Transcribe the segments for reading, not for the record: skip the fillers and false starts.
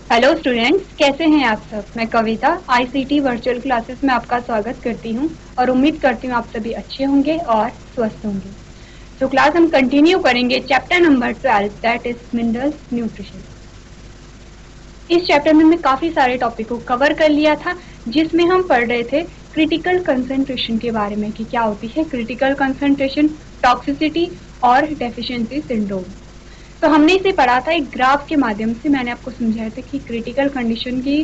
Hello students, कैसे हैं आप सब। मैं कविता आईसीटी वर्चुअल क्लासेस में आपका स्वागत करती हूं और उम्मीद करती हूं आप सभी अच्छे होंगे और स्वस्थ होंगे। तो क्लास हम कंटिन्यू करेंगे chapter number 12 that is minerals nutrition. इस चैप्टर में मैं काफी सारे टॉपिक को कवर कर लिया था, जिसमें हम पढ़ रहे थे क्रिटिकल कंसंट्रेशन के बारे में कि क्या होती है क्रिटिकल कंसंट्रेशन, टॉक्सिसिटी और डेफिशिएंसी सिंड्रोम। तो हमने इसे पढ़ा था एक ग्राफ के माध्यम से। मैंने आपको समझाया था कि क्रिटिकल कंडीशन की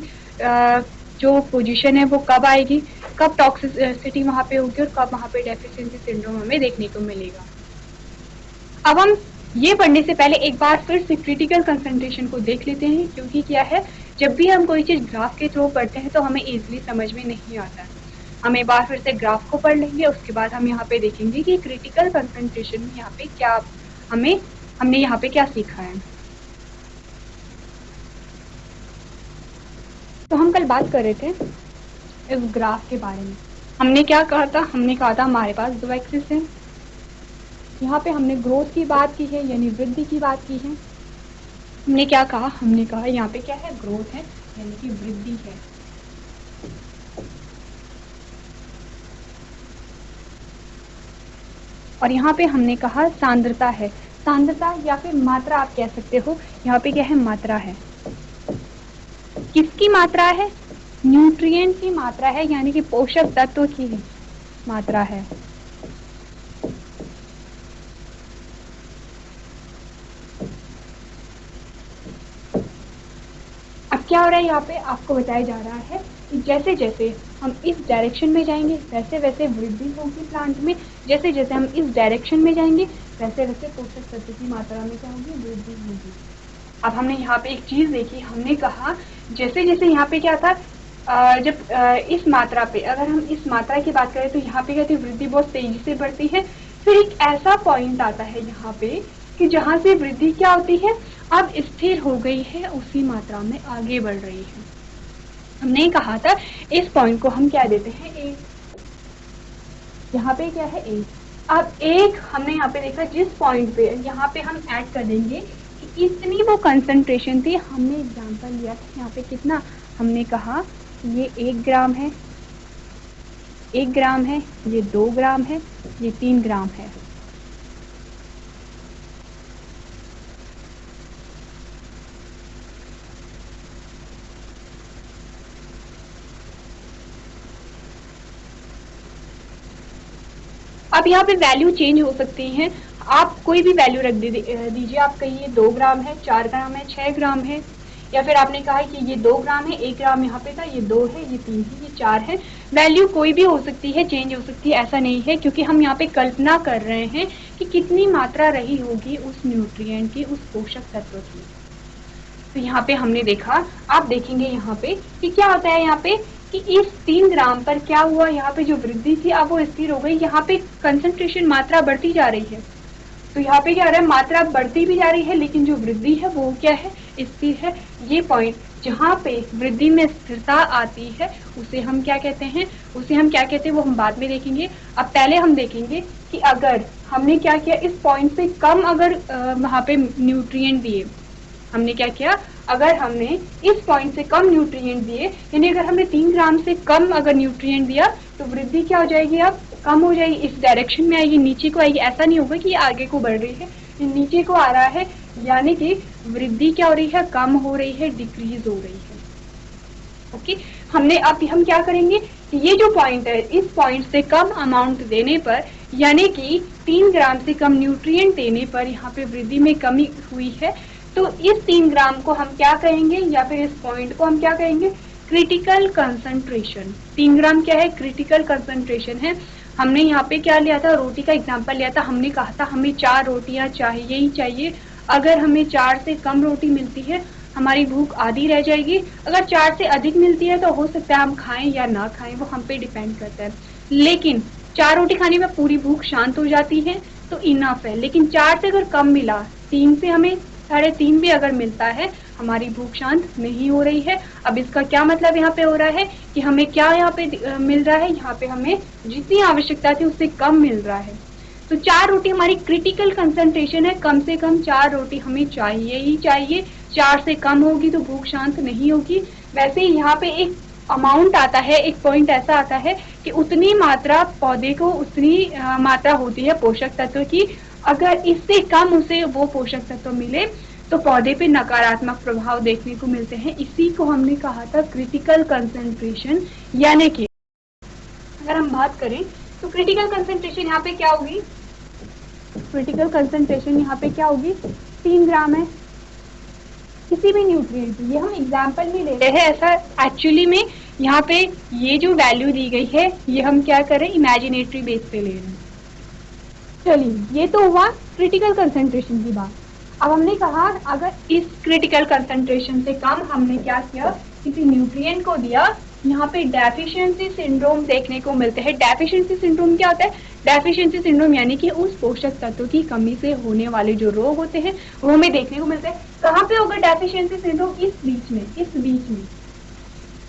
जो पोजीशन है वो कब आएगी, कब टॉक्सिसिटी वहां पे होगी और कब वहां पे डेफिशिएंसी सिंड्रोम हमें देखने को मिलेगा। अब हम ये पढ़ने से पहले एक बार फिर से क्रिटिकल कंसंट्रेशन को देख लेते हैं, क्योंकि क्या है, जब भी हम कोई चीज ग्राफ के थ्रू पढ़ते हैं तो हमें इजीली समझ में नहीं आता है। हम एक बार फिर से ग्राफ को पढ़ लेंगे, उसके बाद हम यहाँ पे देखेंगे कि क्रिटिकल कंसंट्रेशन में यहाँ पे क्या हमने यहाँ पे क्या सीखा है। तो हम कल बात कर रहे थे इस ग्राफ के बारे में। हमने क्या कहा था, हमने कहा था हमारे पास दो एक्सिस हैं। यहाँ पे हमने ग्रोथ की बात की है, यानी वृद्धि की बात की है। हमने क्या कहा, हमने कहा यहाँ पे क्या है, ग्रोथ है यानी कि वृद्धि है। और यहाँ पे हमने कहा सांद्रता है। सांद्रता या फिर मात्रा आप कह सकते हो। यहाँ पे क्या है, मात्रा है। किसकी मात्रा है, न्यूट्रिएंट की मात्रा है, यानी कि पोषक तत्व की मात्रा है। अब क्या हो रहा है, यहाँ पे आपको बताया जा रहा है कि जैसे जैसे हम इस डायरेक्शन में जाएंगे वैसे वैसे वृद्धि होगी प्लांट में। जैसे जैसे हम इस डायरेक्शन में जाएंगे वैसे वैसे पोषक तत्व की मात्रा में क्या होगी, वृद्धि होगी। अब हमने यहाँ पे एक चीज देखी, हमने कहा जैसे जैसे यहाँ पे क्या था, जब इस मात्रा पे अगर हम इस मात्रा की बात करें तो यहाँ पे क्या थी, वृद्धि बहुत तेजी से बढ़ती है। फिर एक ऐसा पॉइंट आता है यहाँ पे कि जहां से वृद्धि क्या होती है, अब स्थिर हो गई है, उसी मात्रा में आगे बढ़ रही है। हमने कहा था इस पॉइंट को हम क्या देते हैं, ए। यहाँ पे क्या है, ए। अब एक हमने यहाँ पे देखा जिस पॉइंट पे यहाँ पे हम ऐड कर देंगे कि इतनी वो कंसंट्रेशन थी। हमने एग्जांपल लिया था यहाँ पे कितना, हमने कहा ये 1 ग्राम है, 1 ग्राम है, ये 2 ग्राम है, ये 3 ग्राम है। अब यहाँ पे वैल्यू चेंज हो सकती है, आप कोई भी वैल्यू रख दीजिए। आप कहिए 2 ग्राम है, 4 ग्राम है, 6 ग्राम है, या फिर आपने कहा कि ये 2 ग्राम है, 1 ग्राम यहाँ पे था, ये 2 है, ये 3 है, ये 4 है। वैल्यू कोई भी हो सकती है, चेंज हो सकती है, ऐसा नहीं है, क्योंकि हम यहाँ पे कल्पना कर रहे हैं कि कितनी मात्रा रही होगी उस न्यूट्रिएंट की, उस पोषक तत्व की। तो यहाँ पे हमने देखा, आप देखेंगे यहाँ पे कि क्या होता है, यहाँ पे कि इस 3 ग्राम पर क्या हुआ, यहाँ पे जो वृद्धि थी अब वो स्थिर हो गई। यहाँ पे कंसंट्रेशन मात्रा बढ़ती जा रही है, तो यहाँ पे क्या हो रहा है, मात्रा बढ़ती भी जा रही है, लेकिन जो वृद्धि है वो क्या है, स्थिर है। ये पॉइंट जहाँ पे वृद्धि में स्थिरता आती है उसे हम क्या कहते हैं, वो हम बाद में देखेंगे। अब पहले हम देखेंगे कि अगर हमने क्या किया, इस पॉइंट से कम अगर वहाँ पे न्यूट्रिएंट दिए, हमने क्या किया, अगर हमने इस पॉइंट से कम न्यूट्रिएंट दिए, यानी अगर हमने 3 ग्राम से कम अगर न्यूट्रिएंट दिया तो वृद्धि क्या हो जाएगी, अब कम हो जाएगी, इस डायरेक्शन में आएगी, नीचे को आएगी। ऐसा नहीं होगा कि ये आगे को बढ़ रही है, ये नीचे को आ रहा है, यानी कि वृद्धि क्या हो रही है, कम हो रही है, डिक्रीज हो रही है। ओके, हमने अब हम क्या करेंगे कि ये जो पॉइंट है, इस पॉइंट से कम अमाउंट देने पर, यानी कि 3 ग्राम से कम न्यूट्रिएंट देने पर यहाँ पे वृद्धि में कमी हुई है, तो इस 3 ग्राम को हम क्या कहेंगे, या फिर इस पॉइंट को हम क्या कहेंगे, क्रिटिकल कंसंट्रेशन। 3 ग्राम क्या है, क्रिटिकल कंसंट्रेशन है। हमने यहाँ पे क्या लिया था, रोटी का एग्जाम्पल लिया था। हमने कहा था हमें 4 रोटियां चाहिए ही चाहिए। अगर हमें 4 से कम रोटी मिलती है हमारी भूख आधी रह जाएगी, अगर 4 से अधिक मिलती है तो हो सकता है हम खाएं या ना खाएं, वो हम पे डिपेंड करता है। लेकिन 4 रोटी खाने में पूरी भूख शांत हो जाती है तो इनफ है। लेकिन 4 से अगर कम मिला, 3 से हमें 3.5 भी अगर मिलता है, हमारी भूख शांत नहीं हो रही है। अब इसका क्या मतलब यहाँ पे हो रहा है कि हमें क्या यहाँ पे मिल रहा है, यहाँ पे हमें जितनी आवश्यकता थी उससे कम मिल रहा है। तो 4 रोटी हमारी क्रिटिकल कंसंट्रेशन है, कम से कम 4 रोटी हमें चाहिए ही चाहिए। 4 से कम होगी तो भूख शांत नहीं होगी। वैसे ही यहाँ पे एक अमाउंट आता है, एक पॉइंट ऐसा आता है कि उतनी मात्रा पौधे को, उतनी मात्रा होती है पोषक तत्व की, अगर इससे कम उसे वो पोषक तत्व मिले तो पौधे पे नकारात्मक प्रभाव देखने को मिलते हैं। इसी को हमने कहा था क्रिटिकल कंसंट्रेशन। यानी कि अगर हम बात करें तो क्रिटिकल कंसंट्रेशन यहाँ पे क्या होगी, क्रिटिकल कंसंट्रेशन यहाँ पे क्या होगी, 3 ग्राम है किसी भी न्यूट्रिएंट की। ये हम एग्जाम्पल में ले रहे हैं, ऐसा एक्चुअली में यहाँ पे ये जो वैल्यू दी गई है ये हम क्या करें, इमेजिनेटरी बेस पे ले रहे हैं। चलिए, ये तो हुआ क्रिटिकल कंसंट्रेशन की बात। अब हमने कहा अगर इस क्रिटिकल कंसंट्रेशन से कम हमने क्या किया, किसी न्यूट्रिएंट को दिया, यहाँ पे डेफिशिएंसी सिंड्रोम देखने को मिलते हैं। डेफिशिएंसी सिंड्रोम क्या होता है, डेफिशिएंसी सिंड्रोम यानी कि उस पोषक तत्व की कमी से होने वाले जो रोग होते हैं वो हमें देखने को मिलते हैं। कहाँ पे होगा डेफिशिएंसी सिंड्रोम, इस बीच में, इस बीच में,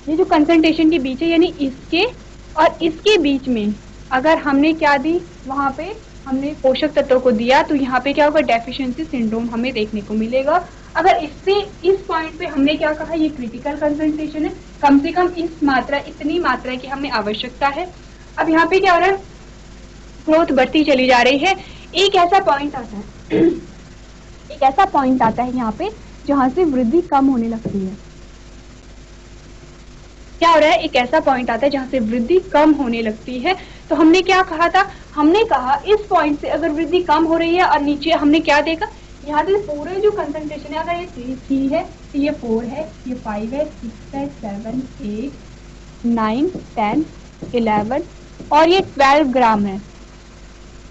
ये जो कंसंट्रेशन के बीच है, यानी इसके और इसके बीच में अगर हमने क्या दी, वहां पे हमने पोषक तत्वों को दिया तो यहाँ पे क्या होगा, डेफिशिएंसी सिंड्रोम हमें देखने को मिलेगा। अगर इससे इस पॉइंट पे हमने क्या कहा, ये क्रिटिकल कंसंट्रेशन है, कम से कम इस मात्रा, इतनी मात्रा की हमें आवश्यकता है। अब यहाँ पे क्या हो रहा है, ग्रोथ बढ़ती चली जा रही है। एक ऐसा पॉइंट आता है एक ऐसा पॉइंट आता है यहाँ पे जहां से वृद्धि कम होने लगती है। क्या हो रहा है, एक ऐसा पॉइंट आता है जहां से वृद्धि कम होने लगती है। तो हमने क्या कहा था, हमने कहा इस पॉइंट से अगर वृद्धि कम हो रही है और नीचे हमने क्या देखा, यहाँ से पूरे जो कंसंट्रेशन है, अगर ये 3 है तो ये 4 है, ये 5 है, 6 है, 7, 8, 9, 10, 11 और ये 12 ग्राम है।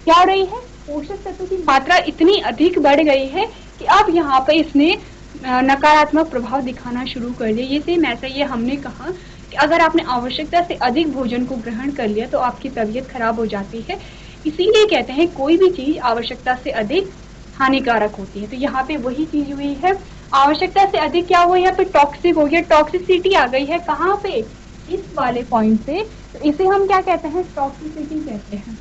क्या हो रही है, पोषक तत्वों की मात्रा इतनी अधिक बढ़ गई है कि अब यहाँ पे इसने नकारात्मक प्रभाव दिखाना शुरू कर दिया। ये सेम ऐसा ही हमने कहा कि अगर आपने आवश्यकता से अधिक भोजन को ग्रहण कर लिया तो आपकी तबीयत खराब हो जाती है। इसीलिए कहते हैं कोई भी चीज आवश्यकता से अधिक हानिकारक होती है। तो यहाँ पे वही चीज हुई है, आवश्यकता से अधिक क्या हुआ, यहाँ पे टॉक्सिक हो गया, टॉक्सिसिटी आ गई है। कहाँ पे, इस वाले पॉइंट से। तो इसे हम क्या कहते हैं, टॉक्सिसिटी कहते हैं।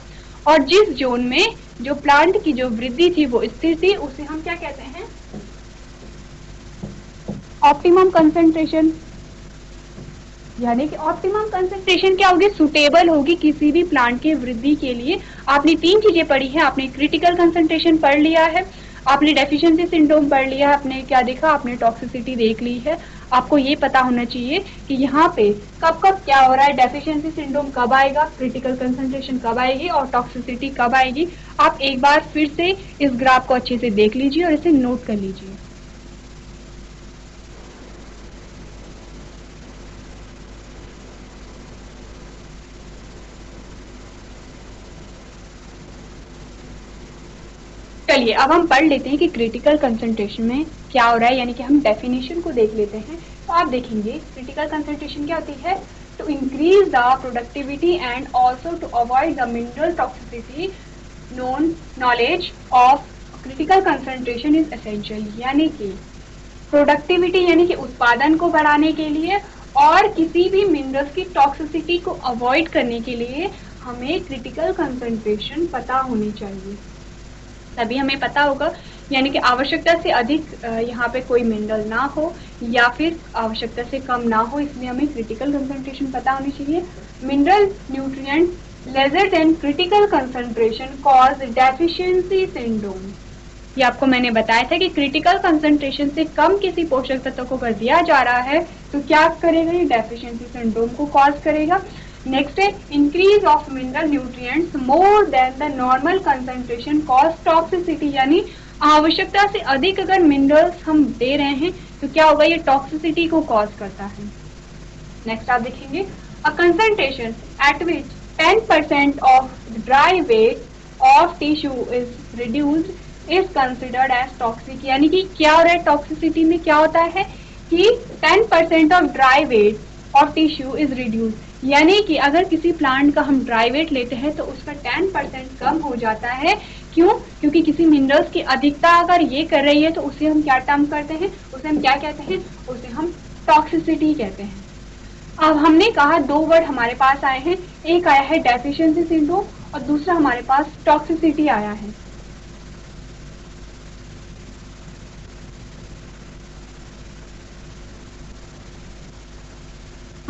और जिस जोन में जो प्लांट की जो वृद्धि थी वो स्थिर थी, उसे हम क्या कहते हैं, ऑप्टिमम कंसंट्रेशन। यानी कि ऑप्टिमम कंसंट्रेशन क्या होगी, सुटेबल होगी किसी भी प्लांट के वृद्धि के लिए। आपने 3 चीजें पढ़ी है, आपने क्रिटिकल कंसंट्रेशन पढ़ लिया है, आपने डेफिशिएंसी सिंड्रोम पढ़ लिया है, आपने क्या देखा, आपने टॉक्सिसिटी देख ली है। आपको ये पता होना चाहिए कि यहाँ पे कब कब क्या हो रहा है, डेफिशिएंसी सिंड्रोम कब आएगा, क्रिटिकल कंसंट्रेशन कब आएगी और टॉक्सिसिटी कब आएगी। आप एक बार फिर से इस ग्राफ को अच्छे से देख लीजिए और इसे नोट कर लीजिए। चलिए अब हम पढ़ लेते हैं कि क्रिटिकल कंसंट्रेशन में क्या हो रहा है, यानी कि हम डेफिनेशन को देख लेते हैं। तो आप देखेंगे क्रिटिकल कंसंट्रेशन क्या होती है, to increase the productivity and also to avoid the mineral toxicity knowledge of critical concentration is essential. यानी कि प्रोडक्टिविटी यानी कि उत्पादन को बढ़ाने के लिए और किसी भी मिनरल्स की टॉक्सिसिटी को अवॉइड करने के लिए हमें क्रिटिकल कंसंट्रेशन पता होनी चाहिए, तभी हमें पता होगा। यानी कि आवश्यकता से अधिक यहाँ पे कोई मिनरल ना हो या फिर आवश्यकता से कम ना हो, इसलिए हमें क्रिटिकल कंसंट्रेशन पता होनी चाहिए। Mineral nutrient lesser than critical concentration cause deficiency syndrome. ये आपको मैंने बताया था कि क्रिटिकल कंसंट्रेशन से कम किसी पोषक तत्व को कर दिया जा रहा है तो क्या करेगा, ये डेफिशिएंसी सिंड्रोम को कॉज करेगा। नेक्स्ट है increase of mineral nutrients more than the normal concentration cause toxicity. यानी आवश्यकता से अधिक अगर मिनरल्स हम दे रहे हैं तो क्या होगा, ये टॉक्सिसिटी को कॉज करता है। नेक्स्ट आप देखेंगे a concentration at which 10% of dry weight of tissue is reduced is considered as toxic. यानी कि क्या हो रहा है, टॉक्सिसिटी में क्या होता है कि 10% of dry weight of tissue is reduced. यानी कि अगर किसी प्लांट का हम ड्राई वेट लेते हैं तो उसका 10% कम हो जाता है। क्यों, क्योंकि किसी मिनरल्स की अधिकता अगर ये कर रही है तो उसे हम क्या टर्म करते हैं, उसे हम क्या कहते हैं, उसे हम टॉक्सिसिटी कहते हैं। अब हमने कहा 2 वर्ड हमारे पास आए हैं, एक आया है डेफिशिएंसी सिंड्रोम और दूसरा हमारे पास टॉक्सिसिटी आया है।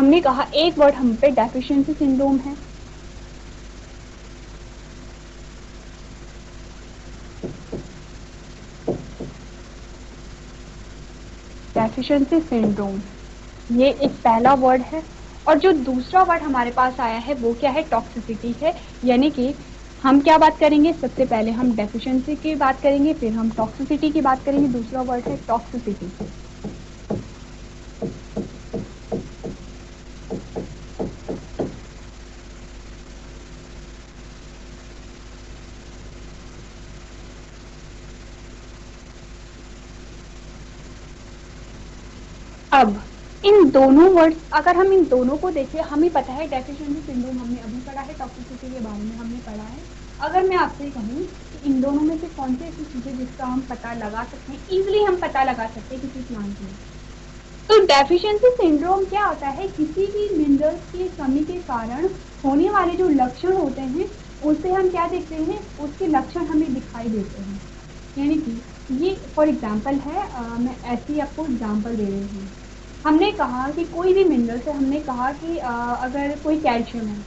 हमने कहा एक वर्ड हम पे डेफिशिएंसी सिंड्रोम है। डेफिशिएंसी सिंड्रोम, ये एक पहला वर्ड है। और जो दूसरा वर्ड हमारे पास आया है वो क्या है, टॉक्सिसिटी है। यानी कि हम क्या बात करेंगे, सबसे पहले हम डेफिशिएंसी की बात करेंगे, फिर हम टॉक्सिसिटी की बात करेंगे। दूसरा वर्ड है टॉक्सिसिटी। अब इन दोनों वर्ड्स, अगर हम इन दोनों को देखें, हमें पता है डेफिशिएंसी सिंड्रोम हमने अभी पढ़ा है, टॉक्सिसिटी के बारे में हमने पढ़ा है। अगर मैं आपसे कहूँ कि इन दोनों में से कौन सी ऐसी चीज़ें जिसका हम पता लगा सकते हैं, इजीली हम पता लगा सकते हैं किसी प्लांट में, तो डेफिशिएंसी सिंड्रोम क्या होता है, किसी भी मिनरल्स की कमी के कारण होने वाले जो लक्षण होते हैं उससे हम क्या देखते हैं, उसके लक्षण हमें दिखाई देते हैं। यानी कि ये फॉर एग्जांपल है, मैं ऐसी आपको एग्जांपल दे रही हूँ। हमने कहा कि कोई भी मिनरल से, हमने कहा कि अगर कोई कैल्शियम है,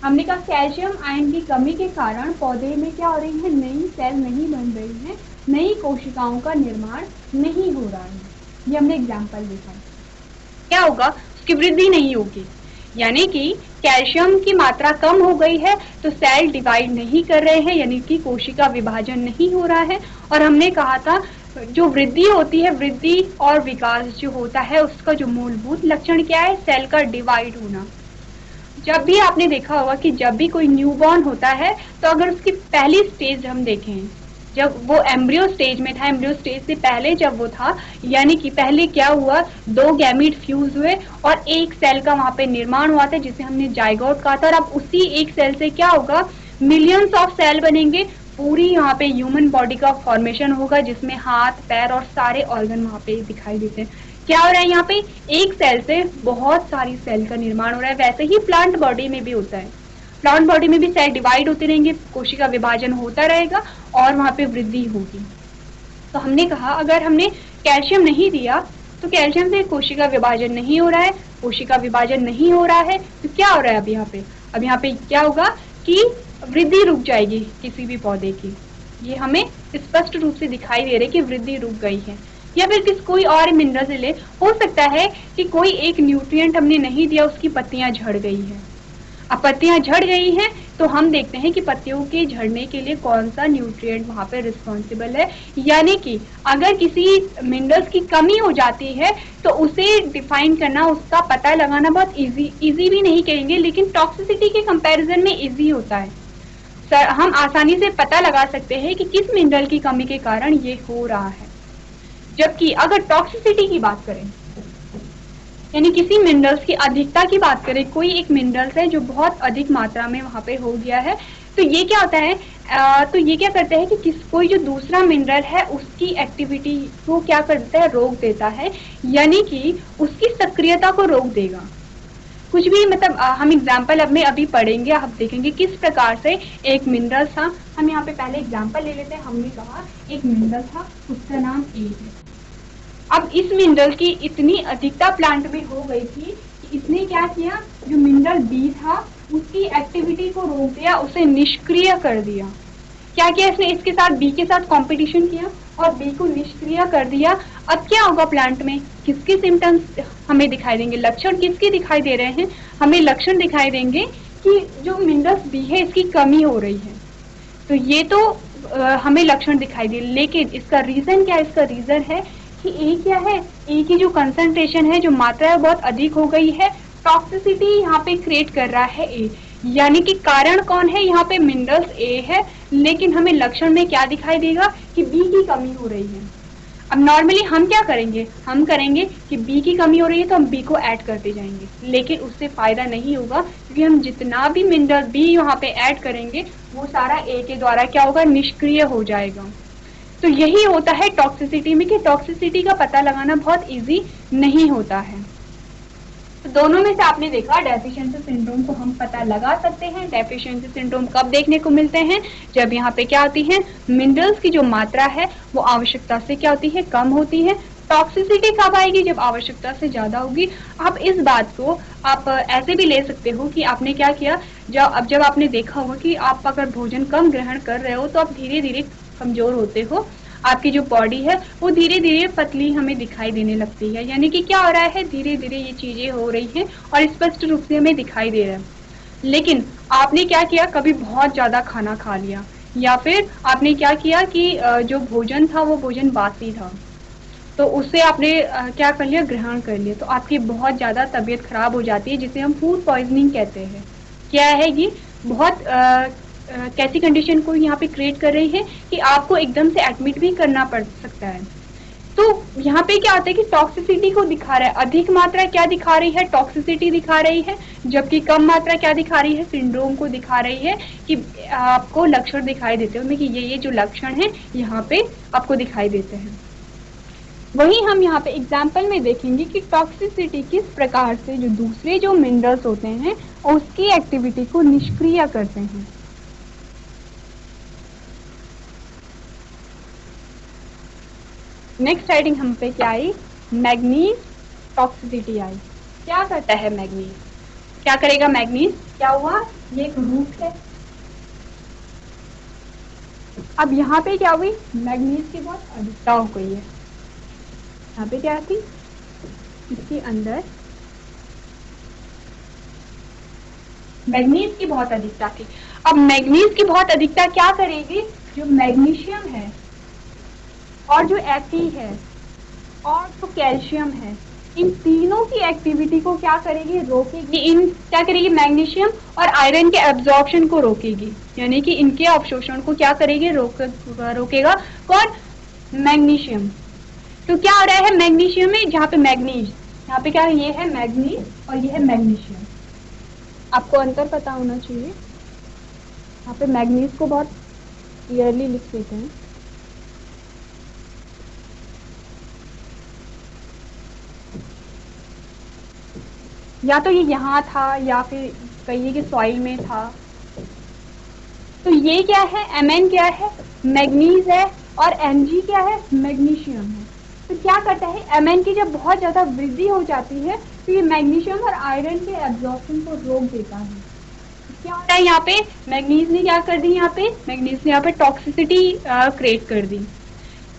हमने कहा कैल्शियम आयन की कमी के कारण पौधे में क्या हो रही है, नई सेल नहीं बन रही है, नई कोशिकाओं का निर्माण नहीं हो रहा है। ये हमने एग्जाम्पल देखा। क्या होगा, उसकी वृद्धि नहीं होगी। यानी कि कैल्शियम की मात्रा कम हो गई है तो सेल डिवाइड नहीं कर रहे हैं, यानी कि कोशिका विभाजन नहीं हो रहा है। और हमने कहा था जो वृद्धि होती है, वृद्धि और विकास जो होता है उसका जो मूलभूत लक्षण क्या है, सेल का डिवाइड होना। जब भी आपने देखा होगा कि जब भी कोई न्यूबॉर्न होता है तो अगर उसकी पहली स्टेज हम देखें, जब वो एम्ब्रियो स्टेज में था, एम्ब्रियो स्टेज से पहले जब वो था, यानी कि पहले क्या हुआ, दो गैमीट फ्यूज हुए और एक सेल का वहां पे निर्माण हुआ था जिसे हमने जाइगोट कहा था। और अब उसी एक सेल से क्या होगा, मिलियंस ऑफ सेल बनेंगे, पूरी यहाँ पे ह्यूमन बॉडी का फॉर्मेशन होगा जिसमें हाथ पैर और सारे ऑर्गन वहां पे दिखाई देते हैं। क्या हो रहा है, यहाँ पे एक सेल से बहुत सारी सेल का निर्माण हो रहा है। वैसे ही प्लांट बॉडी में भी होता है, प्लांट बॉडी में भी सेल डिवाइड होते रहेंगे, कोशिका विभाजन होता रहेगा और वहां पे वृद्धि होगी। तो हमने कहा अगर हमने कैल्शियम नहीं दिया तो कैल्शियम से कोशिका विभाजन नहीं हो रहा है, कोशिका विभाजन नहीं हो रहा है तो क्या हो रहा है, अब यहाँ पे क्या होगा कि वृद्धि रुक जाएगी किसी भी पौधे की। ये हमें स्पष्ट रूप से दिखाई दे रहा है कि वृद्धि रुक गई है। या फिर किस कोई और मिनरल से ले, हो सकता है कि कोई एक न्यूट्रिएंट हमने नहीं दिया, उसकी पत्तियां झड़ गई है। अब पत्तियां झड़ गई हैं तो हम देखते हैं कि पत्तियों के झड़ने के लिए कौन सा न्यूट्रिएंट वहां पे रिस्पॉन्सिबल है। यानी कि अगर किसी मिनरल्स की कमी हो जाती है तो उसे डिफाइन करना, उसका पता लगाना बहुत इजी भी नहीं कहेंगे, लेकिन टॉक्सिसिटी के कंपैरिजन में इजी होता है। सर हम आसानी से पता लगा सकते हैं कि किस मिनरल की कमी के कारण ये हो रहा है। जबकि अगर टॉक्सिसिटी की बात करें, यानी किसी मिनरल्स की अधिकता की बात करें, कोई एक मिनरल्स है जो बहुत अधिक मात्रा में वहां पे हो गया है, तो ये क्या होता है, तो ये क्या करता है कि कोई जो दूसरा मिनरल है उसकी एक्टिविटी को क्या करता है, रोक देता है, यानी कि उसकी सक्रियता को रोक देगा। कुछ भी मतलब हम एग्जाम्पल अब में अभी पढ़ेंगे, आप देखेंगे किस प्रकार से एक मिनरल था। हम यहाँ पे पहले एग्जाम्पल ले लेते हैं। हमने कहा एक मिनरल था, उसका नाम ए है। अब इस मिनरल की इतनी अधिकता प्लांट में हो गई थी कि इसने क्या किया, जो मिनरल बी था उसकी एक्टिविटी को रोक दिया, उसे निष्क्रिय कर दिया। क्या किया इसने, इसके साथ बी के साथ कंपटीशन किया और बी को निष्क्रिय कर दिया। अब क्या होगा प्लांट में, किसके सिम्टम्स हमें दिखाई देंगे, लक्षण किसके दिखाई दे रहे हैं, हमें लक्षण दिखाई देंगे कि जो मिनरल बी है इसकी कमी हो रही है। तो ये तो हमें लक्षण दिखाई दे, लेकिन इसका रीजन क्या है, इसका रीजन है कि ए क्या है, ए की जो कंसंट्रेशन है, जो मात्रा है बहुत अधिक हो गई है। टॉक्सिसिटी यहाँ पे क्रिएट कर रहा है ए, यानी कि कारण कौन है, यहाँ पे मिनरल्स ए है, लेकिन हमें लक्षण में क्या दिखाई देगा कि बी की कमी हो रही है। अब नॉर्मली हम क्या करेंगे, हम करेंगे कि बी की कमी हो रही है तो हम बी को ऐड करते जाएंगे, लेकिन उससे फायदा नहीं होगा क्योंकि हम जितना भी मिनरल बी वहाँ पे ऐड करेंगे वो सारा ए के द्वारा क्या होगा, निष्क्रिय हो जाएगा। तो यही होता है टॉक्सिसिटी में कि टॉक्सिसिटी का पता लगाना बहुत इजी नहीं होता है। तो दोनों में से आपने देखा डेफिशिएंसी सिंड्रोम को हम पता लगा सकते हैं। डेफिशिएंसी सिंड्रोम कब देखने को मिलते हैं, जब यहाँ पे क्या होती है, मिनरल्स की जो मात्रा है वो आवश्यकता से क्या होती है, कम होती है। टॉक्सिसिटी कब आएगी? जब आवश्यकता से ज्यादा होगी। आप इस बात को आप ऐसे भी ले सकते हो कि आपने क्या किया, जब आपने देखा होगा कि आप अगर भोजन कम ग्रहण कर रहे हो तो आप धीरे धीरे कमजोर होते हो, आपकी जो बॉडी है वो धीरे धीरे पतली हमें दिखाई देने लगती है। यानी कि क्या हो रहा है, धीरे धीरे ये चीजें हो रही हैं और स्पष्ट रूप से हमें दिखाई दे रहा है। लेकिन आपने क्या किया, कभी बहुत ज्यादा खाना खा लिया, या फिर आपने क्या किया कि जो भोजन था वो भोजन बासी था, तो उससे आपने क्या कर लिया, ग्रहण कर लिया, तो आपकी बहुत ज्यादा तबीयत खराब हो जाती है, जिसे हम फूड पॉइजनिंग कहते हैं। क्या है ये? बहुत कैसी कंडीशन को यहाँ पे क्रिएट कर रही है कि आपको एकदम से एडमिट भी करना पड़ सकता है। तो यहाँ पे क्या होता है कि टॉक्सिसिटी को दिखा रहा है, अधिक मात्रा क्या दिखा रही है, टॉक्सिसिटी दिखा रही है, जबकि कम मात्रा क्या दिखा रही है, सिंड्रोम को दिखा रही है कि आपको लक्षण दिखाई देते हैं कि ये जो लक्षण है यहाँ पे आपको दिखाई देते हैं। वही हम यहाँ पे एग्जाम्पल में देखेंगे कि टॉक्सिसिटी किस प्रकार से जो दूसरे जो मिनरल्स होते हैं उसकी एक्टिविटी को निष्क्रिय करते हैं। नेक्स्ट हेडिंग हम पे क्या आई, मैग्नीज टॉक्सिसिटी आई। क्या करता है मैग्नीज, क्या करेगा मैग्नीज? क्या हुआ, ये एक रूट है। अब यहाँ पे क्या हुई, मैग्नीज की बहुत अधिकता हो गई है। यहाँ पे क्या थी, इसके अंदर मैग्नीज की बहुत अधिकता थी। अब मैग्नीज की बहुत अधिकता क्या करेगी, जो मैग्नीशियम है और जो Fe है और जो कैल्शियम है, इन तीनों की एक्टिविटी को क्या करेगी, रोकेगी। इन क्या करेगी, मैग्नीशियम और आयरन के एब्जॉर्प्शन को रोकेगी, यानी कि इनके अवशोषण को क्या करेगी, रोकेगा कौन, मैग्नीशियम। तो क्या हो रहा है मैग्नीशियम में, जहाँ पे मैग्नीज, यहाँ पे क्या है, ये है मैग्नीज और ये है मैग्नीशियम। आपको अंतर पता होना चाहिए। यहाँ पे मैग्नीज को बहुत क्लियरली लिख देते हैं। या तो ये यहाँ था या फिर कहिए कि सॉइल में था। तो ये क्या है, Mn क्या है, मैग्नीज है, और Mg क्या है, मैग्नीशियम है। तो क्या करता है, Mn की जब बहुत ज्यादा वृद्धि हो जाती है तो ये मैग्नीशियम और आयरन के एब्जॉर्प्शन को रोक देता है। क्या होता है यहाँ पे, मैग्नीज ने क्या कर दी, यहाँ पे मैग्नीज ने यहाँ पे टॉक्सिसिटी क्रिएट कर दी।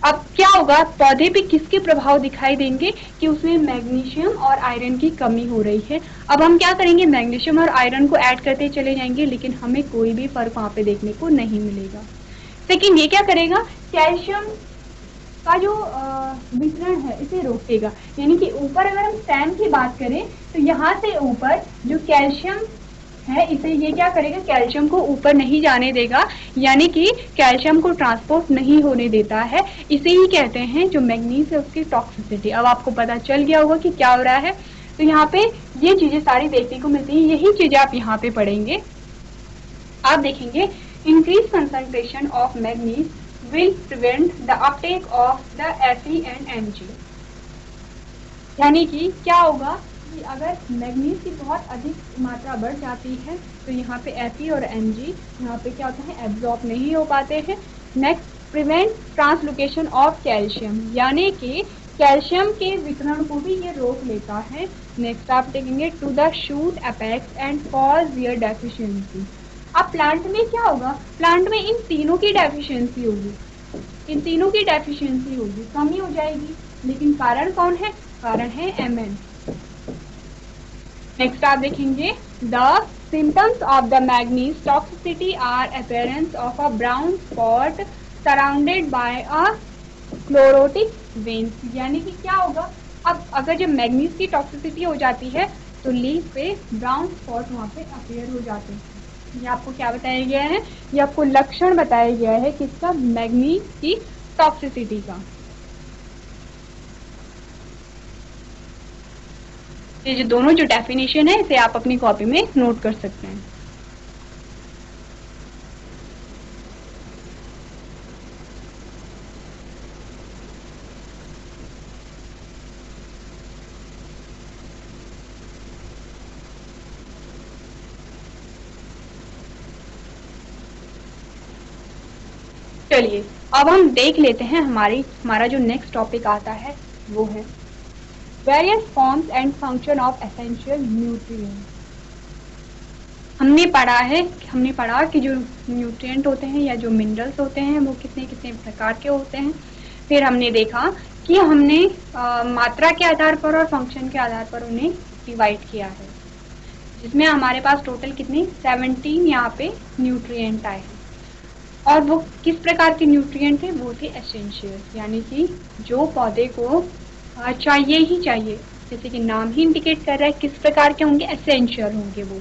अब क्या होगा, पौधे पे किसके प्रभाव दिखाई देंगे कि उसमें मैग्नीशियम और आयरन की कमी हो रही है। अब हम क्या करेंगे, मैग्नीशियम और आयरन को ऐड करते चले जाएंगे, लेकिन हमें कोई भी फर्क वहां पे देखने को नहीं मिलेगा। लेकिन ये क्या करेगा, कैल्शियम का जो वितरण है इसे रोकेगा। यानी कि ऊपर अगर हम स्टेम की बात करें तो यहाँ से ऊपर जो कैल्शियम है, इसे ये क्या करेगा, कैल्शियम को ऊपर नहीं जाने देगा, यानी कि कैल्शियम को ट्रांसपोर्ट नहीं होने देता है। इसे ही कहते हैं जो मैग्नीज है उसकी टॉक्सिसिटी। अब आपको पता चल गया होगा कि क्या हो रहा है। तो यहाँ पे ये चीजें सारी देखने को मिलती हैं, यही चीजें आप यहाँ पे पढ़ेंगे। आप देखेंगे increase concentration of manganese will prevent the uptake of the Fe and Mg। यानी कि क्या होगा कि अगर मैग्नीज की बहुत अधिक मात्रा बढ़ जाती है तो यहाँ पे Fe और Mg यहाँ पे क्या होता है, एब्जॉर्ब नहीं हो पाते हैं। Next, prevent translocation of calcium, यानी कि कैल्शियम के वितरण को भी ये रोक लेता है। नेक्स्ट आप देखेंगे to the shoot apex and cause their deficiency. अब प्लांट में क्या होगा, प्लांट में इन तीनों की डेफिशिएंसी होगी, इन तीनों की डेफिशिएंसी होगी, कमी हो जाएगी। लेकिन कारण कौन है, कारण है Mn। नेक्स्ट आप देखेंगे the symptoms of the manganese toxicity are appearance of a brown spot surrounded by a chlorotic veins. यानी कि क्या होगा, अब अगर जब मैग्नीज की टॉक्सिसिटी हो जाती है तो लीफ पे ब्राउन स्पॉट वहां पे अपीयर हो जाते हैं। ये आपको क्या बताया गया है, ये आपको लक्षण बताया गया है किसका, मैग्नीज की टॉक्सिसिटी का। ये जो दोनों जो डेफिनेशन है इसे आप अपनी कॉपी में नोट कर सकते हैं। चलिए अब हम देख लेते हैं हमारा जो नेक्स्ट टॉपिक आता है वो है various forms and function of essential nutrient. हमने पढ़ा कि जो न्यूट्रिएंट होते हैं या जो मिनरल्स होते हैं वो कितने कितने प्रकार के होते हैं। फिर हमने देखा कि हमने मात्रा के आधार पर और फंक्शन के आधार पर उन्हें डिवाइड किया है, जिसमें हमारे पास टोटल कितने 17 यहाँ पे न्यूट्रिएंट आए हैं। और वो किस प्रकार के न्यूट्रिएंट थे? वो थे एसेंशियल, यानी कि जो पौधे को चाहिए ही चाहिए, जैसे कि नाम ही इंडिकेट कर रहा है किस प्रकार के होंगे, एसेंशियल होंगे वो।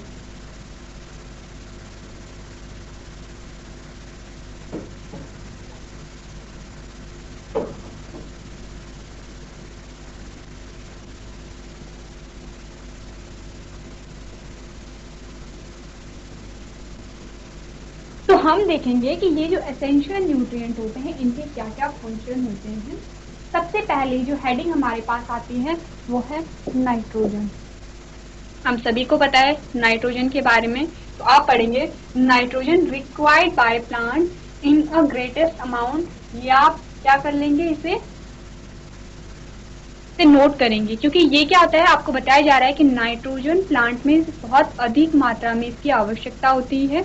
तो हम देखेंगे कि ये जो एसेंशियल न्यूट्रिएंट होते हैं इनके क्या क्या फंक्शन होते हैं। सबसे पहले जो हेडिंग हमारे पास आती है वो है नाइट्रोजन। हम सभी को पता है नाइट्रोजन के बारे में, तो आप पढ़ेंगे nitrogen required by plant in a greatest amount. या आप क्या कर लेंगे, इसे नोट करेंगे, क्योंकि ये क्या होता है आपको बताया जा रहा है कि नाइट्रोजन प्लांट में बहुत अधिक मात्रा में इसकी आवश्यकता होती है।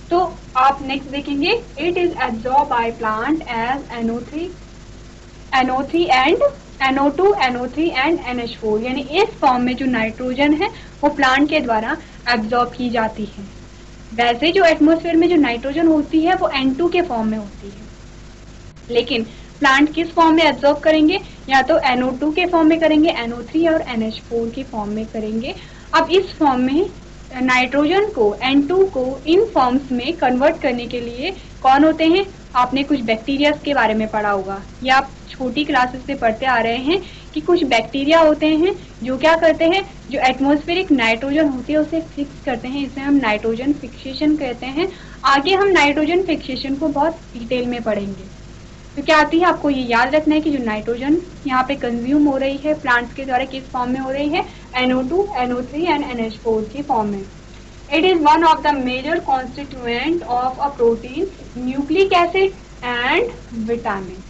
तो आप नेक्स्ट देखेंगे, it is absorb by plant as NO3 and NO2 NO3 and NH4, यानी इस फॉर्म में जो नाइट्रोजन है वो प्लांट के द्वारा एब्जॉर्ब की जाती है। वैसे जो एटमॉस्फेयर में जो नाइट्रोजन होती है वो N2 के फॉर्म में होती है, लेकिन प्लांट किस फॉर्म में एब्जॉर्ब करेंगे, या तो NO2 के फॉर्म में करेंगे, NO3 और NH4 के फॉर्म में करेंगे। अब इस फॉर्म में नाइट्रोजन को N2 को इन फॉर्म्स में कन्वर्ट करने के लिए कौन होते हैं? आपने कुछ बैक्टीरिया के बारे में पढ़ा होगा, या आप छोटी क्लासेस से पढ़ते आ रहे हैं कि कुछ बैक्टीरिया होते हैं जो क्या करते हैं, जो एटमॉस्फेरिक नाइट्रोजन होती है उसे फिक्स करते हैं, इसे हम नाइट्रोजन फिक्सेशन कहते हैं। आगे हम नाइट्रोजन फिक्सेशन को बहुत डिटेल में पढ़ेंगे। तो क्या आती है, आपको ये याद रखना है कि जो नाइट्रोजन यहाँ पे कंज्यूम हो रही है प्लांट्स के द्वारा किस फॉर्म में हो रही है, NO2 NO3 एंड NH4 की फॉर्म में। It is one of the major constituent of a protein, nucleic acid and vitamin.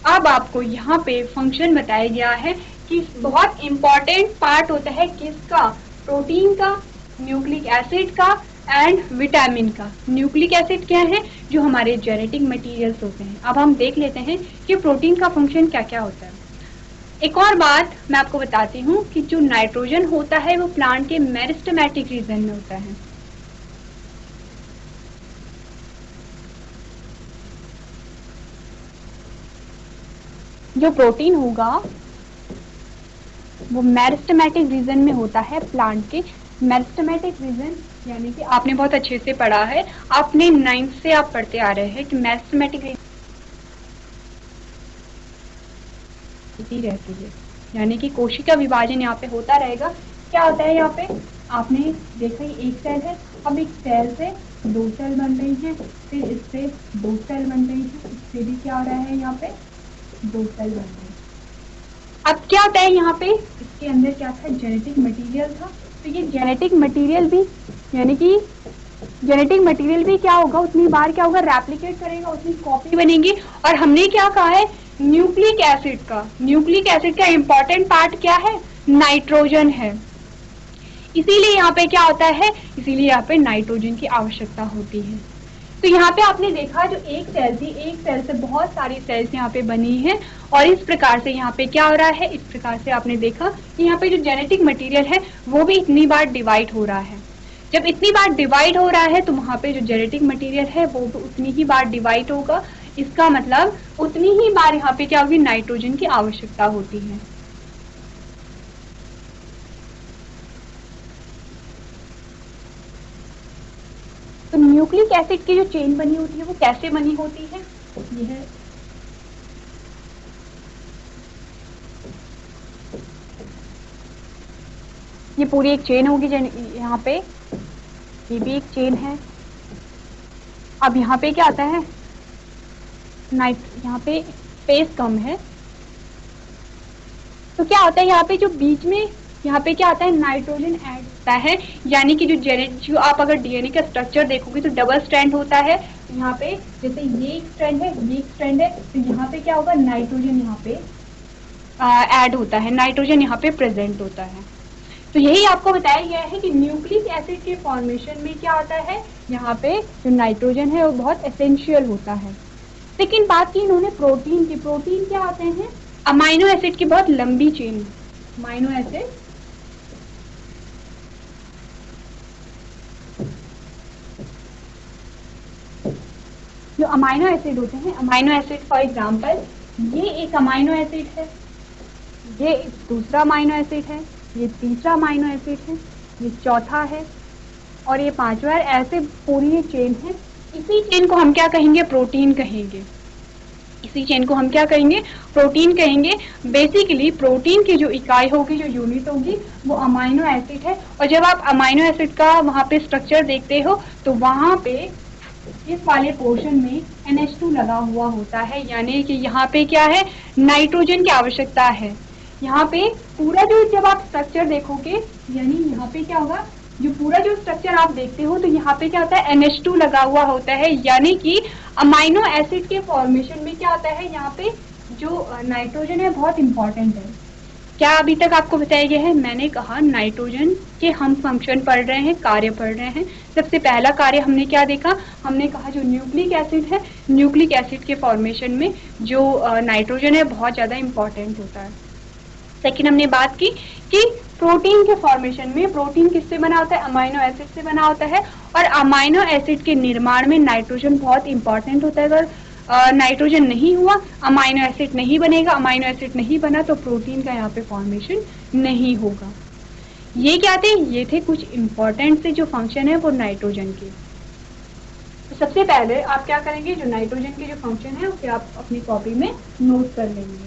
अब आपको यहाँ पे फंक्शन बताया गया है कि बहुत इंपॉर्टेंट पार्ट होता है किसका, प्रोटीन का, न्यूक्लिक एसिड का एंड विटामिन का। न्यूक्लिक एसिड क्या है, जो हमारे जेनेटिक मटेरियल्स होते हैं। अब हम देख लेते हैं कि प्रोटीन का फंक्शन क्या क्या होता है। एक और बात मैं आपको बताती हूँ कि जो नाइट्रोजन होता है वो प्लांट के मेरिस्टेमेटिक रीजन में होता है। जो प्रोटीन होगा वो मेरिस्टेमेटिक रीजन में होता है प्लांट के। मेरिस्टेमेटिक रीजन यानी कि आपने बहुत अच्छे से पढ़ा है, आपने 9th से आप पढ़ते आ रहे हैं कि मेरिस्टेमेटिक रीजन रहती है, यानी कि कोशिका विभाजन यहाँ पे होता रहेगा। क्या होता है यहाँ पे, आपने देखा ही एक सेल है, अब एक सेल से 2 सेल बन रही हैं, फिर इससे 2 सेल बन रही है, इससे भी क्या हो रहा है, यहाँ पे 2 सेल बन रहे हैं। अब क्या होता है यहाँ पे, इसके अंदर क्या था, जेनेटिक मटेरियल था। तो ये जेनेटिक मटेरियल भी, यानी कि जेनेटिक मटेरियल भी क्या होगा, उतनी बार क्या होगा, रेप्लिकेट करेगा, उतनी कॉपी बनेगी। और हमने क्या कहा है, न्यूक्लिक एसिड का इंपॉर्टेंट पार्ट क्या है, नाइट्रोजन है। इसीलिए यहाँ पे क्या होता है, इसीलिए यहाँ पे नाइट्रोजन की आवश्यकता होती है। तो यहाँ पे आपने देखा जो एक सेल थी, एक सेल से बहुत सारी सेल्स यहाँ पे बनी है, और इस प्रकार से यहाँ पे क्या हो रहा है, इस प्रकार से आपने देखा कि यहाँ पे जो जेनेटिक मटेरियल है वो भी इतनी बार डिवाइड हो रहा है। जब इतनी बार डिवाइड हो रहा है तो वहाँ पे जो जेनेटिक मटेरियल है वो तो उतनी ही बार डिवाइड होगा। इसका मतलब उतनी ही बार यहाँ पे क्या होगी, नाइट्रोजन की आवश्यकता होती है। तो न्यूक्लिक एसिड की जो चेन बनी होती है वो कैसे बनी होती है, ये पूरी एक चेन होगी। यहाँ पे ये भी एक चेन है। अब यहाँ पे क्या आता है, यहाँ पे स्पेस कम है, तो क्या होता है यहाँ पे जो बीच में यहाँ पे क्या आता है, नाइट्रोजन ऐड होता है, यानी कि जो आप अगर डीएनए का स्ट्रक्चर देखोगे तो डबल स्ट्रैंड होता है। यहाँ पे जैसे ये एक स्ट्रैंड है, ये एक स्ट्रैंड है, तो यहाँ पे क्या होगा, नाइट्रोजन यहाँ पे ऐड होता है, नाइट्रोजन यहाँ पे प्रेजेंट होता है। तो यही आपको बताया गया है कि न्यूक्लिक एसिड के फॉर्मेशन में क्या आता है, यहाँ पे जो नाइट्रोजन है वो बहुत एसेंशियल होता है। लेकिन बात की इन्होंने प्रोटीन की, प्रोटीन क्या आते हैं, अमाइनो एसिड की बहुत लंबी चेन, अमाइनो एसिड जो अमाइनो एसिड होते हैं, अमाइनो एसिड फॉर एग्जांपल ये एक अमाइनो एसिड है, ये दूसरा अमाइनो एसिड है, ये तीसरा अमाइनो एसिड है, ये चौथा है और ये पांचवा है, ऐसे पूरी ये चेन है। इसी चेन को हम क्या कहेंगे, प्रोटीन कहेंगे। इसी चेन को हम क्या कहेंगे, प्रोटीन कहेंगे। बेसिकली प्रोटीन की जो इकाई होगी, जो यूनिट होगी, वो अमाइनो एसिड है। और जब आप अमाइनो एसिड का वहां पे स्ट्रक्चर देखते हो तो वहां पे इस वाले पोर्शन में NH2 लगा हुआ होता है, यानी कि यहाँ पे क्या है, नाइट्रोजन की आवश्यकता है। यहाँ पे पूरा जो जब आप स्ट्रक्चर देखोगे, यानी यहाँ पे क्या होगा, जो पूरा जो स्ट्रक्चर आप देखते हो तो यहाँ पे क्या होता है, NH2 लगा हुआ होता है, यानी कि अमाइनो एसिड के फॉर्मेशन में क्या होता है, यहाँ पे जो नाइट्रोजन है बहुत इंपॉर्टेंट है। क्या अभी तक आपको बताया गया है, मैंने कहा नाइट्रोजन के हम फंक्शन पढ़ रहे हैं, कार्य पढ़ रहे हैं। सबसे पहला कार्य हमने क्या देखा, हमने कहा जो न्यूक्लिक एसिड है, न्यूक्लिक एसिड के फॉर्मेशन में जो नाइट्रोजन है बहुत ज़्यादा इंपॉर्टेंट होता है। सेकेंड हमने बात की कि प्रोटीन के फॉर्मेशन में, प्रोटीन किससे बना होता है, अमाइनो एसिड से बना होता है, और अमाइनो एसिड के निर्माण में नाइट्रोजन बहुत इंपॉर्टेंट होता है। अगर नाइट्रोजन नहीं हुआ, अमाइनो एसिड नहीं बनेगा, अमाइनो एसिड नहीं बना तो प्रोटीन का यहाँ पे फॉर्मेशन नहीं होगा। ये क्या थे, ये थे कुछ इंपॉर्टेंट से जो फंक्शन है वो नाइट्रोजन के। तो सबसे पहले आप क्या करेंगे, जो नाइट्रोजन के जो फंक्शन है उसे आप अपनी कॉपी में नोट कर लेंगे।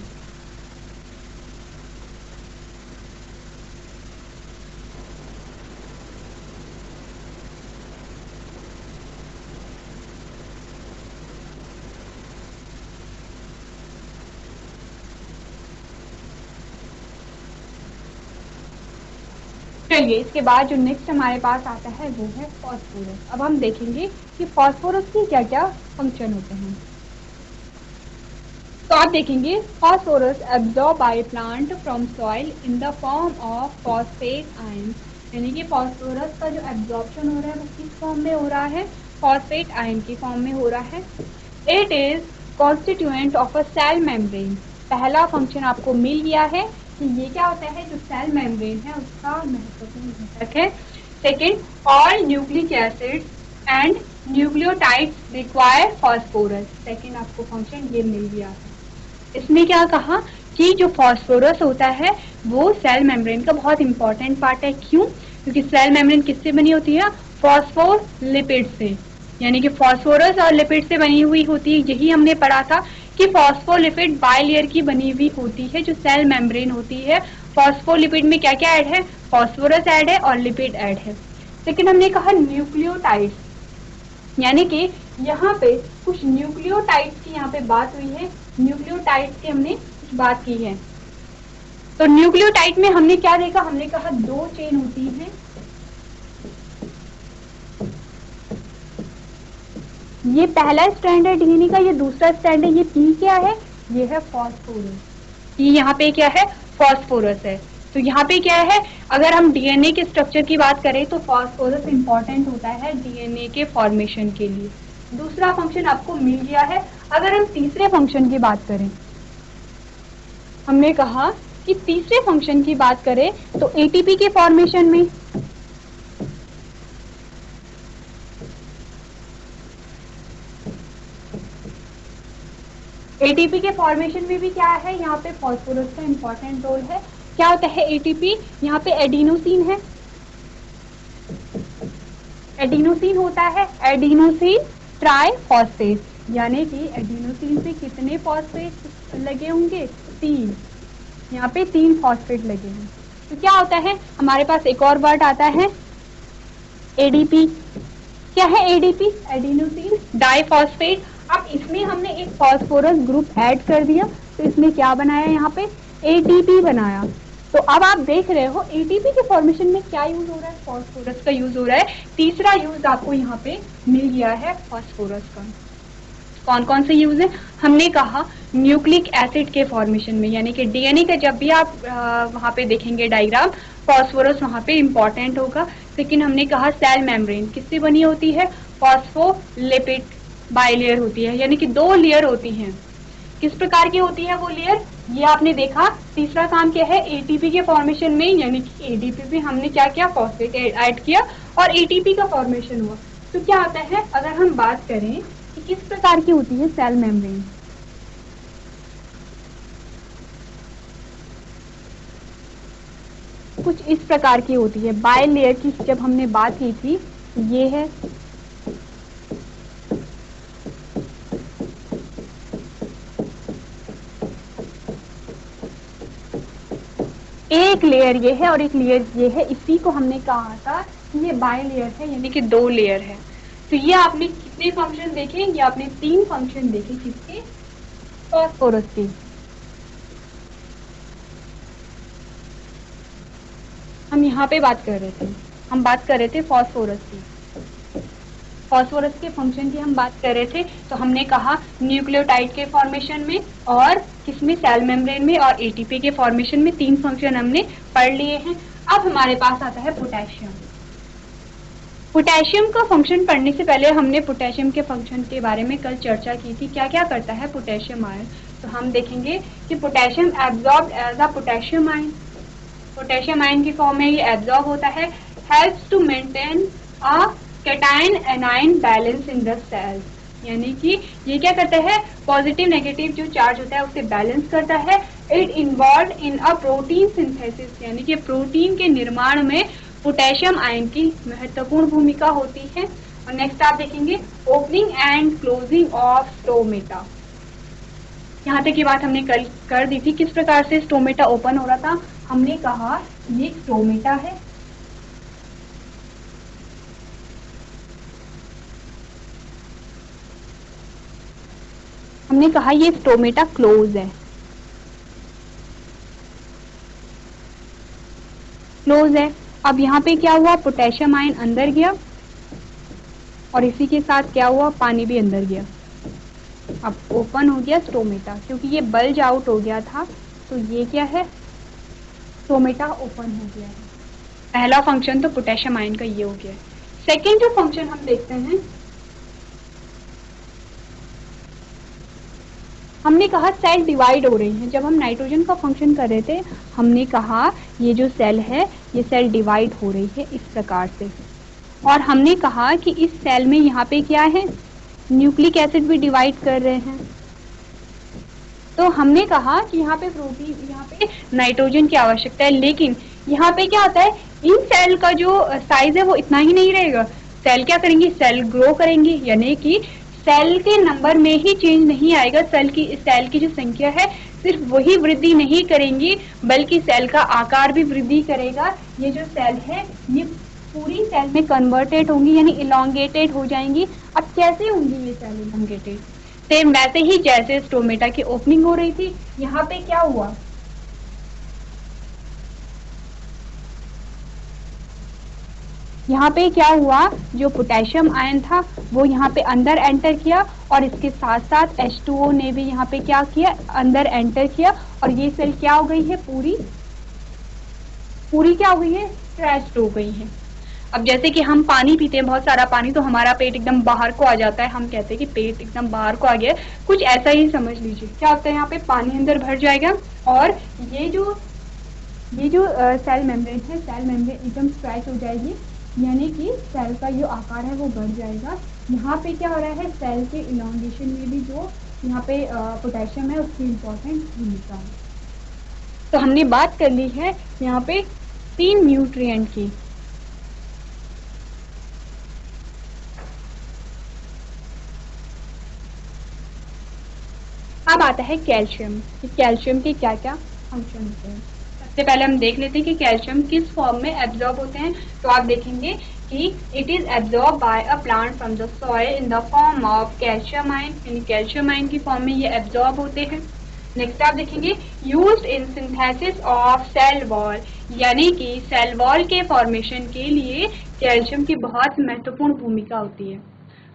चलिए इसके बाद जो नेक्स्ट हमारे पास आता है वो है फॉस्फोरस। अब हम देखेंगे कि फॉस्फोरस के क्या क्या फंक्शन होते हैं। तो आप देखेंगे phosphorus absorb by plant from soil in the form of phosphate ion, यानी कि फॉस्फोरस का जो एब्जॉर्प्शन हो रहा है वो किस फॉर्म में हो रहा है, फॉस्फेट आयन की फॉर्म में हो रहा है। It is constituent of a cell membrane. पहला फंक्शन आपको मिल गया है कि ये क्या होता है, जो सेल मेम्ब्रेन है उसका महत्वपूर्ण घटक है। Second, all nucleic acid and nucleotides require phosphorus. Second आपको फंक्शन ये मिल गया है। इसमें क्या कहा कि जो फॉस्फोरस होता है वो सेल मेम्ब्रेन का बहुत इंपॉर्टेंट पार्ट है। क्यों, क्योंकि सेल मेम्ब्रेन किससे बनी होती है, फॉस्फोलिपिड से, यानी कि फॉस्फोरस और लिपिड से बनी हुई होती है। यही हमने पढ़ा था कि फॉस्फोलिपिड बाइलेयर की बनी हुई होती है जो सेल मेम्ब्रेन होती है। फॉस्फोलिपिड में क्या क्या ऐड है, फॉस्फोरस ऐड है और लिपिड ऐड है। लेकिन हमने कहा न्यूक्लियोटाइड्स, यानी कि यहाँ पे कुछ न्यूक्लियोटाइड्स की यहाँ पे बात हुई है, न्यूक्लियोटाइड्स की हमने कुछ बात की है। तो न्यूक्लियोटाइड में हमने क्या देखा, हमने कहा दो चेन होती है, ये पहला स्ट्रैंड है डीएनए का, ये दूसरा स्ट्रैंड है, ये पी क्या है, ये है फॉस्फोरस, ये यहाँ पे क्या है, फॉस्फोरस है। तो यहाँ पे क्या है, अगर हम डीएनए के स्ट्रक्चर की बात करें तो फॉस्फोरस इंपॉर्टेंट होता है डीएनए के फॉर्मेशन के लिए। दूसरा फंक्शन आपको मिल गया है। अगर हम तीसरे फंक्शन की बात करें, हमने कहा कि तीसरे फंक्शन की बात करें तो एटीपी के फॉर्मेशन में, एटीपी के फॉर्मेशन में भी क्या है, यहाँ पे फॉस्फोरस का इंपॉर्टेंट रोल है। क्या होता है एटीपी, यहाँ पे एडिनोसिन है, एडिनोसिन होता है, एडिनोसिन ट्राइफॉस्फेट, यानी कि एडिनोसिन से कितने फॉस्फेट लगे होंगे, 3, यहाँ पे 3 फॉस्फेट लगे हैं। तो क्या होता है, हमारे पास एक और वर्ड आता है एडीपी। क्या है एडीपी, एडिनोसिन डाइफॉस्फेट। अब इसमें हमने एक फॉस्फोरस ग्रुप ऐड कर दिया तो इसमें क्या बनाया, यहाँ पे एटीपी बनाया। तो अब आप देख रहे हो एटीपी के फॉर्मेशन में क्या यूज हो रहा है, फास्फोरस का यूज हो रहा है। तीसरा यूज आपको यहाँ पे मिल गया है फास्फोरस का। कौन कौन से यूज है, हमने कहा न्यूक्लिक एसिड के फॉर्मेशन में, यानी कि डीएनए का जब भी आप वहां पे देखेंगे डायग्राम, फास्फोरस वहां पे इंपॉर्टेंट होगा। लेकिन हमने कहा सेल मेम्ब्रेन किससे बनी होती है, फॉस्फोलिपिड बाइलेयर होती है, यानी कि 2 लेयर होती हैं। किस प्रकार की होती है वो लेयर, ये आपने देखा। तीसरा काम क्या है, एटीपी के फॉर्मेशन में, यानी कि एडीपी पे हमने क्या किया, फॉस्फेट ऐड किया और एटीपी का फॉर्मेशन हुआ। तो क्या आता है, अगर हम बात करें कि किस प्रकार की होती है सेल मेम्ब्रेन, कुछ इस प्रकार की होती है। बाय लेयर की जब हमने बात की थी, ये है एक लेयर, ये है और एक लेयर ये है। इसी को हमने कहा था कि ये बाय लेयर है, यानी कि 2 लेयर है। तो ये आपने कितने फंक्शन देखे, ये आपने 3 फंक्शन देखे, किसके, फास्फोरस के। हम यहाँ पे बात कर रहे थे, हम बात कर रहे थे फास्फोरस की, फास्फोरस के फंक्शन की हम बात कर रहे थे। तो हमने कहा न्यूक्लियोटाइड के फॉर्मेशन में और किसमें, सेल मेम्ब्रेन में और एटीपी के फॉर्मेशन में 3 फंक्शन हमने पढ़ लिए हैं। अब हमारे पास आता है पोटेशियम। पोटेशियम का फंक्शन पढ़ने से पहले हमने पोटेशियम के फंक्शन के बारे में कल चर्चा की थी, क्या क्या करता है पोटेशियम आयन। तो हम देखेंगे कि potassium absorbed as a potassium ion, potassium ion की फॉर्म में ये एब्जॉर्ब होता है। Helps to maintain a cation anion balance in the cells, यानी कि ये क्या करता है, पॉजिटिव नेगेटिव जो चार्ज होता है उसे बैलेंस करता है। It involve in a protein synthesis, यानी कि प्रोटीन के निर्माण में पोटेशियम आयन की महत्वपूर्ण भूमिका होती है। और नेक्स्ट आप देखेंगे opening and closing of stomata. यहाँ तक की बात हमने कल कर दी थी, किस प्रकार से स्टोमेटा ओपन हो रहा था। हमने कहा ये स्टोमेटा है, हमने कहा ये स्टोमेटा क्लोज है, क्लोज है। अब यहाँ पे क्या हुआ, पोटेशियम आयन अंदर गया और इसी के साथ क्या हुआ, पानी भी अंदर गया। अब ओपन हो गया स्टोमेटा, क्योंकि ये बल्ज आउट हो गया था, तो ये क्या है, स्टोमेटा ओपन हो गया है। पहला फंक्शन तो पोटेशियम आयन का ये हो गया है। सेकेंड जो फंक्शन हम देखते हैं, हमने कहा सेल डिवाइड हो रही है। जब हम नाइट्रोजन का फंक्शन कर रहे थे, हमने कहा ये जो सेल है ये सेल डिवाइड हो रही है इस प्रकार से। और हमने कहा कि इस सेल में यहाँ पे क्या है, न्यूक्लिक एसिड भी डिवाइड कर रहे हैं। तो हमने कहा कि यहाँ पे प्रोटीन, यहाँ पे नाइट्रोजन की आवश्यकता है, लेकिन यहाँ पे क्या होता है, इन सेल का जो साइज है वो इतना ही नहीं रहेगा। सेल क्या करेंगी, सेल ग्रो करेंगी, यानी कि सेल के नंबर में ही चेंज नहीं आएगा, सेल की जो संख्या है सिर्फ वही वृद्धि नहीं करेंगी, बल्कि सेल का आकार भी वृद्धि करेगा। ये जो सेल है ये पूरी सेल में कन्वर्टेड होंगी, यानी इलोंगेटेड हो जाएंगी। अब कैसे होंगी ये सेल इलोंगेटेड, सेम वैसे ही जैसे स्टोमेटा की ओपनिंग हो रही थी। यहाँ पे क्या हुआ, यहाँ पे क्या हुआ, जो पोटेशियम आयन था वो यहाँ पे अंदर एंटर किया और इसके साथ साथ H2O ने भी यहाँ पे क्या किया, अंदर एंटर किया, और ये सेल क्या हो गई है, पूरी पूरी क्या हो गई है, स्ट्रेच्ड हो गई है। अब जैसे कि हम पानी पीते हैं, बहुत सारा पानी, तो हमारा पेट एकदम बाहर को आ जाता है, हम कहते हैं कि पेट एकदम बाहर को आ गया है, कुछ ऐसा ही समझ लीजिए। क्या होता है, यहाँ पे पानी अंदर भर जाएगा और ये जो सेल मेम्ब्रेन है, सेल मेम्ब्रेन एकदम स्ट्रेच हो जाएगी, यानी कि सेल का जो आकार है वो बढ़ जाएगा। यहाँ पे क्या हो रहा है, सेल के इलांगेशन में भी जो यहाँ पे पोटेशियम है उसकी इम्पोर्टेंट भूमिका है। तो हमने बात कर ली है यहाँ पे 3 न्यूट्रिएंट की। अब आता है कैल्शियम, कि कैल्शियम के क्या क्या फंक्शन होते हैं। सबसे पहले हम देख लेते हैं कि कैल्शियम किस फॉर्म में एब्जॉर्ब होते हैं। तो आप देखेंगे कि it is absorb by a plant from the soil in the form of calcium ion, यानी कैल्शियम आयन की फॉर्म में ये एब्जॉर्ब होते हैं। नेक्स्ट आप देखेंगे used in synthesis of cell wall, यानी कि सेल वॉल के फॉर्मेशन के लिए कैल्शियम की बहुत महत्वपूर्ण भूमिका होती है।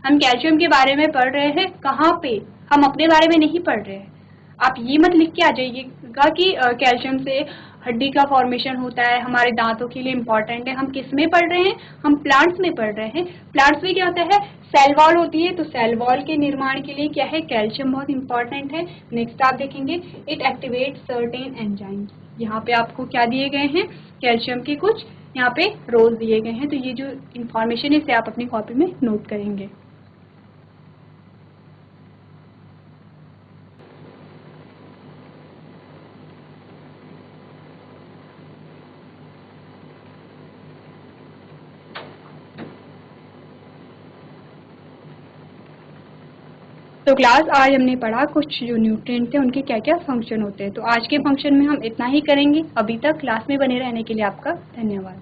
हम कैल्शियम के बारे में पढ़ रहे हैं, कहाँ पे, हम अपने बारे में नहीं पढ़ रहे हैं। आप ये मत लिख के आ जाइएगा कि कैल्शियम से हड्डी का फॉर्मेशन होता है, हमारे दांतों के लिए इम्पॉर्टेंट है। हम किस में पढ़ रहे हैं? हम प्लांट्स में पढ़ रहे हैं। प्लांट्स में क्या होता है? सेल वॉल होती है, तो सेल वॉल के निर्माण के लिए क्या है? कैल्शियम बहुत इंपॉर्टेंट है। नेक्स्ट आप देखेंगे इट एक्टिवेट सर्टेन एंजाइम्स। यहाँ पे आपको क्या दिए गए हैं? कैल्शियम के कुछ यहाँ पे रोल्स दिए गए हैं। तो ये जो इंफॉर्मेशन है इसे आप अपनी कॉपी में नोट करेंगे। तो क्लास आज हमने पढ़ा कुछ जो न्यूट्रिएंट थे उनके क्या क्या फंक्शन होते हैं। तो आज के फंक्शन में हम इतना ही करेंगे। अभी तक क्लास में बने रहने के लिए आपका धन्यवाद।